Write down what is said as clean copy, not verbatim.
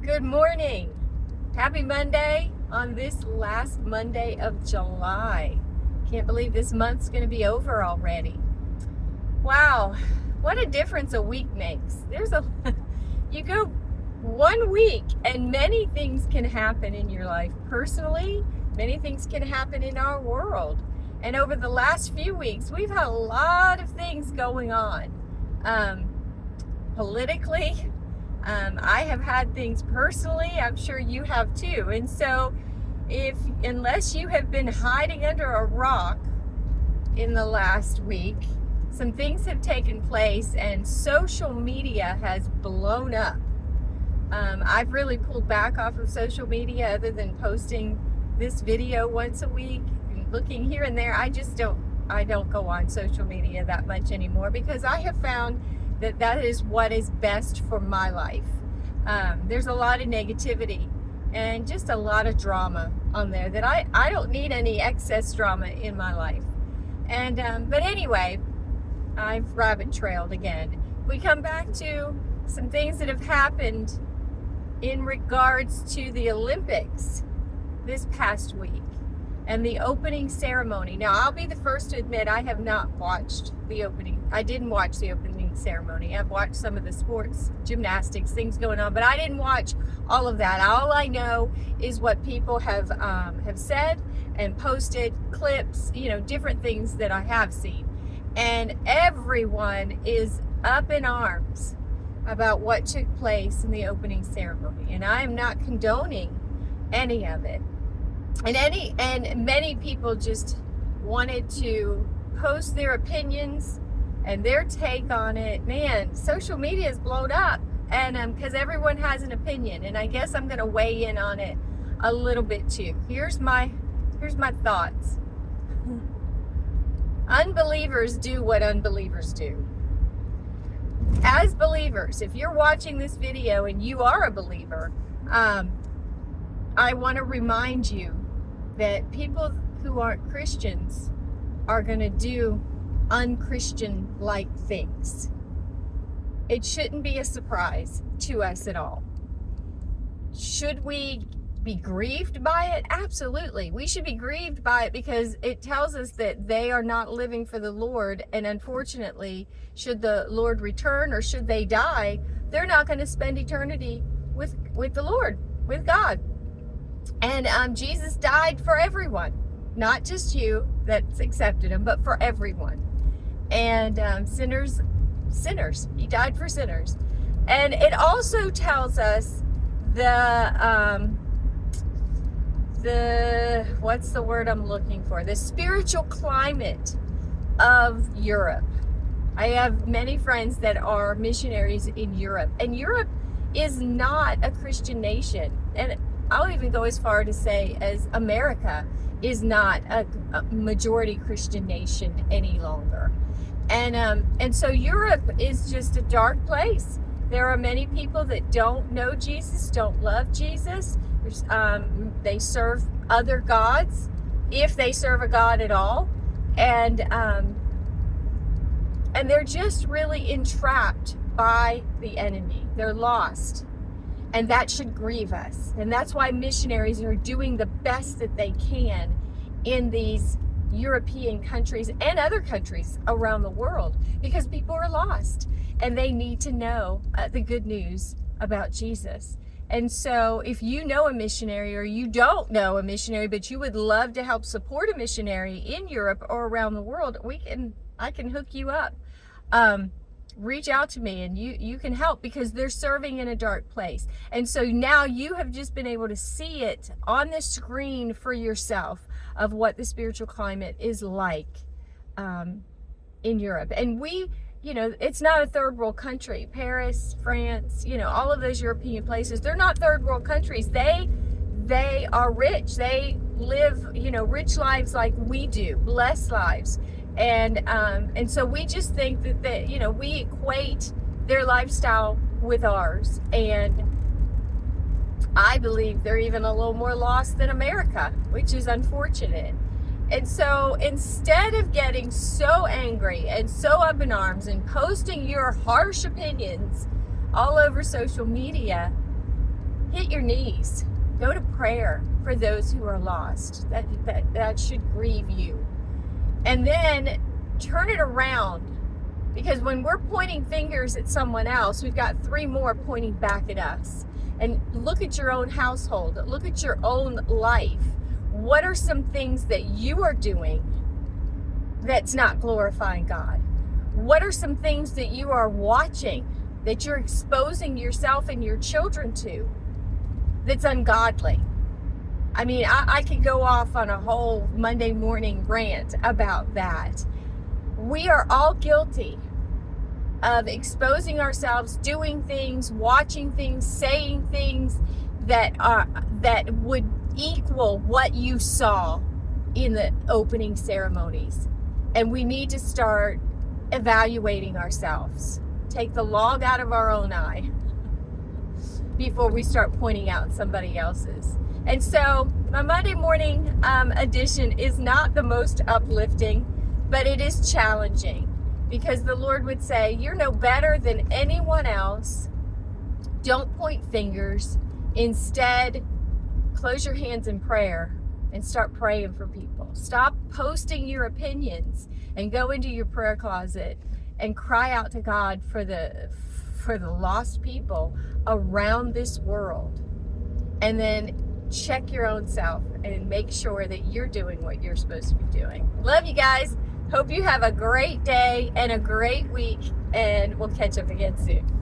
Good morning. Happy Monday on this last Monday of July. Can't believe this month's going to be over already. Wow, what a difference a week makes. You go 1 week and many things can happen in your life personally, many things can happen in our world. And over the last few weeks, we've had a lot of things going on. Politically, I have had things personally. I'm sure you have too. And so unless you have been hiding under a rock in the last week, some things have taken place and social media has blown up. I've really pulled back off of social media other than posting this video once a week and looking here and there. I don't go on social media that much anymore because I have found that is what is best for my life. There's a lot of negativity and just a lot of drama on there that I don't need any excess drama in my life. And but anyway, I've rabbit trailed again. We come back to some things that have happened in regards to the Olympics this past week and the opening ceremony. Now, I'll be the first to admit I have not watched the opening. I didn't watch the opening ceremony. I've watched some of the sports, gymnastics, things going on, but I didn't watch all of that. All I know is what people have said and posted, clips, different things that I have seen. And everyone is up in arms about what took place in the opening ceremony. And I am not condoning any of it. And many people just wanted to post their opinions and their take on it. Man, social media is blown up, and because everyone has an opinion, and I guess I'm going to weigh in on it a little bit too. Here's my thoughts. Unbelievers do what unbelievers do. As believers, if you're watching this video and you are a believer, I want to remind you that people who aren't Christians are going to do unchristian-like things. It shouldn't be a surprise to us at all. Should we be grieved by it? Absolutely. We should be grieved by it because it tells us that they are not living for the Lord, and unfortunately, should the Lord return or should they die, they're not going to spend eternity with the Lord, with God. And Jesus died for everyone, not just you that's accepted him, but for everyone. And sinners, he died for sinners. And it also tells us what's the word I'm looking for? The spiritual climate of Europe. I have many friends that are missionaries in Europe, and Europe is not a Christian nation. And I'll even go as far to say as America is not a majority Christian nation any longer. And so Europe is just a dark place. There are many people that don't know Jesus, don't love Jesus. They serve other gods, if they serve a God at all. And they're just really entrapped by the enemy. They're lost. And that should grieve us. And that's why missionaries are doing the best that they can in these European countries and other countries around the world, because people are lost and they need to know the good news about Jesus. And so if you know a missionary or you don't know a missionary, but you would love to help support a missionary in Europe or around the world, I can hook you up. Reach out to me and you can help, because they're serving in a dark place. And so now you have just been able to see it on the screen for yourself of what the spiritual climate is like in Europe. And it's not a third world country. Paris, France, all of those European places, they're not third world countries. They are rich. They live, rich lives like we do, blessed lives. And so we just think that we equate their lifestyle with ours. And I believe they're even a little more lost than America, which is unfortunate. And so instead of getting so angry and so up in arms and posting your harsh opinions all over social media, hit your knees. Go to prayer for those who are lost. That should grieve you. And then turn it around. Because when we're pointing fingers at someone else, we've got 3 more pointing back at us. And look at your own household. Look at your own life. What are some things that you are doing that's not glorifying God? What are some things that you are watching, that you're exposing yourself and your children to, that's ungodly? I mean, I could go off on a whole Monday morning rant about that. We are all guilty of exposing ourselves, doing things, watching things, saying things that would equal what you saw in the opening ceremonies. And we need to start evaluating ourselves. Take the log out of our own eye before we start pointing out somebody else's. And so my Monday morning edition is not the most uplifting, but it is challenging, because the Lord would say, you're no better than anyone else. Don't point fingers. Instead, close your hands in prayer and start praying for people. Stop posting your opinions and go into your prayer closet and cry out to God for the lost people around this world. And then check your own self and make sure that you're doing what you're supposed to be doing. Love you guys. Hope you have a great day and a great week, and we'll catch up again soon.